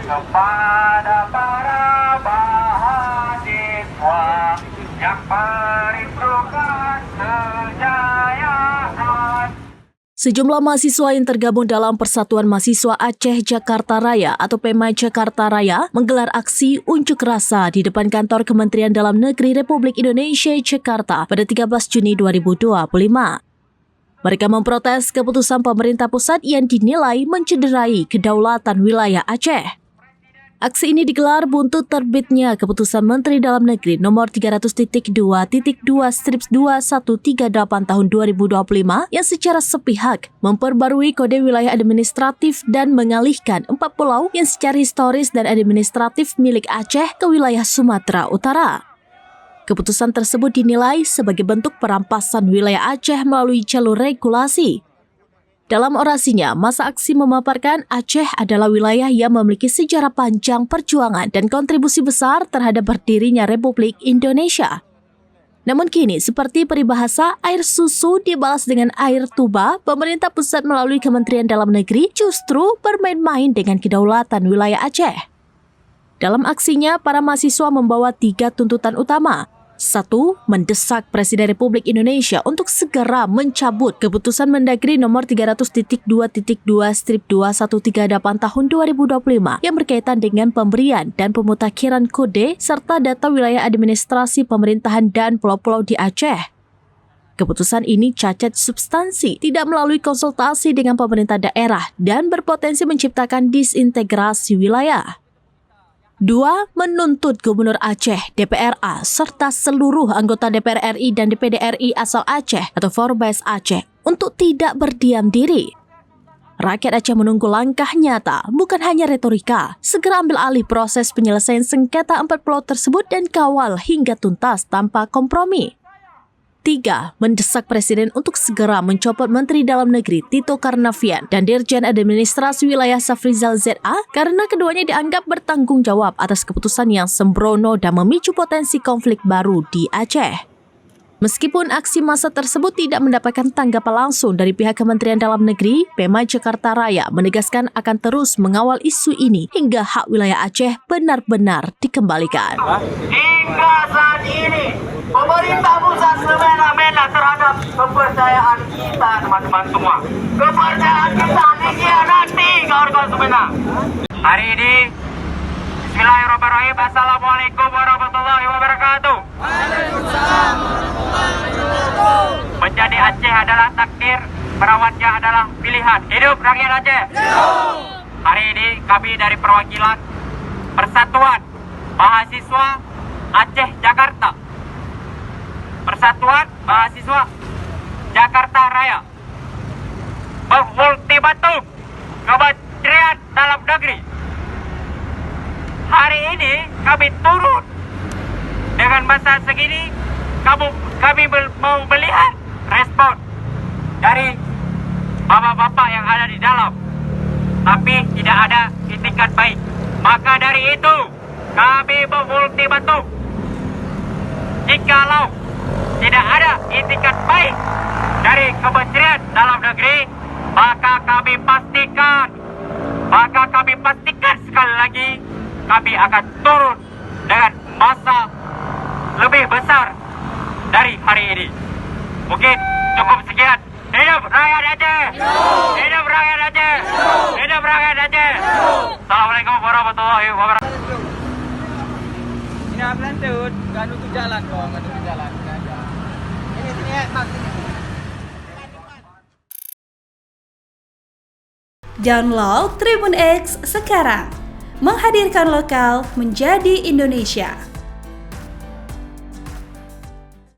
kepada para mahasiswa yang merindukan kejayaan. Sejumlah mahasiswa yang tergabung dalam Persatuan Mahasiswa Aceh Jakarta Raya atau PMAI Jakarta Raya menggelar aksi unjuk rasa di depan kantor Kementerian Dalam Negeri Republik Indonesia Jakarta pada 13 Juni 2025. Mereka memprotes keputusan pemerintah pusat yang dinilai mencederai kedaulatan wilayah Aceh. Aksi ini digelar buntut terbitnya Keputusan Menteri Dalam Negeri nomor 300.2.2/2138 tahun 2025 yang secara sepihak memperbarui kode wilayah administratif dan mengalihkan 4 pulau yang secara historis dan administratif milik Aceh ke wilayah Sumatera Utara. Keputusan tersebut dinilai sebagai bentuk perampasan wilayah Aceh melalui jalur regulasi. Dalam orasinya, masa aksi memaparkan Aceh adalah wilayah yang memiliki sejarah panjang perjuangan dan kontribusi besar terhadap berdirinya Republik Indonesia. Namun kini, seperti peribahasa air susu dibalas dengan air tuba, pemerintah pusat melalui Kementerian Dalam Negeri justru bermain-main dengan kedaulatan wilayah Aceh. Dalam aksinya, para mahasiswa membawa 3 tuntutan utama. 1. Mendesak Presiden Republik Indonesia untuk segera mencabut Keputusan Mendagri nomor 300.2.2/2138 tahun 2025 yang berkaitan dengan pemberian dan pemutakhiran kode serta data wilayah administrasi pemerintahan dan pulau-pulau di Aceh. Keputusan ini cacat substansi, tidak melalui konsultasi dengan pemerintah daerah dan berpotensi menciptakan disintegrasi wilayah. 2. Menuntut Gubernur Aceh, DPRA, serta seluruh anggota DPR RI dan DPD RI asal Aceh atau Forbes Aceh untuk tidak berdiam diri. Rakyat Aceh menunggu langkah nyata, bukan hanya retorika. Segera ambil alih proses penyelesaian sengketa 4 pulau tersebut dan kawal hingga tuntas tanpa kompromi. 3. Mendesak Presiden untuk segera mencopot Menteri Dalam Negeri Tito Karnavian dan Dirjen Administrasi Wilayah Safrizal ZA karena keduanya dianggap bertanggung jawab atas keputusan yang sembrono dan memicu potensi konflik baru di Aceh. Meskipun aksi massa tersebut tidak mendapatkan tanggapan langsung dari pihak Kementerian Dalam Negeri, PMAI Jakarta Raya menegaskan akan terus mengawal isu ini hingga hak wilayah Aceh benar-benar dikembalikan. Hingga saat ini, pemerintah pusat semena-mena terhadap kepercayaan kita, teman-teman semua. Kepercayaan kita dikhianati, kawan-kawan semena. Hari ini, Bismillahirrahmanirrahim. Assalamualaikum warahmatullahi wabarakatuh. Waalaikumsalam warahmatullahi wabarakatuh. Menjadi Aceh adalah takdir, merawatnya adalah pilihan. Hidup rakyat Aceh. Hidup. Hari ini kami dari perwakilan Persatuan Mahasiswa Aceh Jakarta, Persatuan Mahasiswa Jakarta Raya, mengultimatum Kementerian Dalam Negeri. Hari ini kami turun dengan masa segini, kami mau melihat respon dari bapak-bapak yang ada di dalam, tapi tidak ada itikat baik. Maka dari itu kami mengultimatum, jikalau tidak ada itikat baik dari Kementerian Dalam Negeri, maka kami pastikan sekali lagi kami akan turun dengan massa lebih besar dari hari ini. Mungkin cukup sekian. Hidup rakyat Aceh! Hidup rakyat Aceh! Hidup rakyat Aceh! Assalamualaikum warahmatullahi wabarakatuh. Ini lanjut, nggak nutup jalan kok, nggak nutup jalan. Sini ya, Mas. Download Tribun X sekarang, menghadirkan lokal menjadi Indonesia.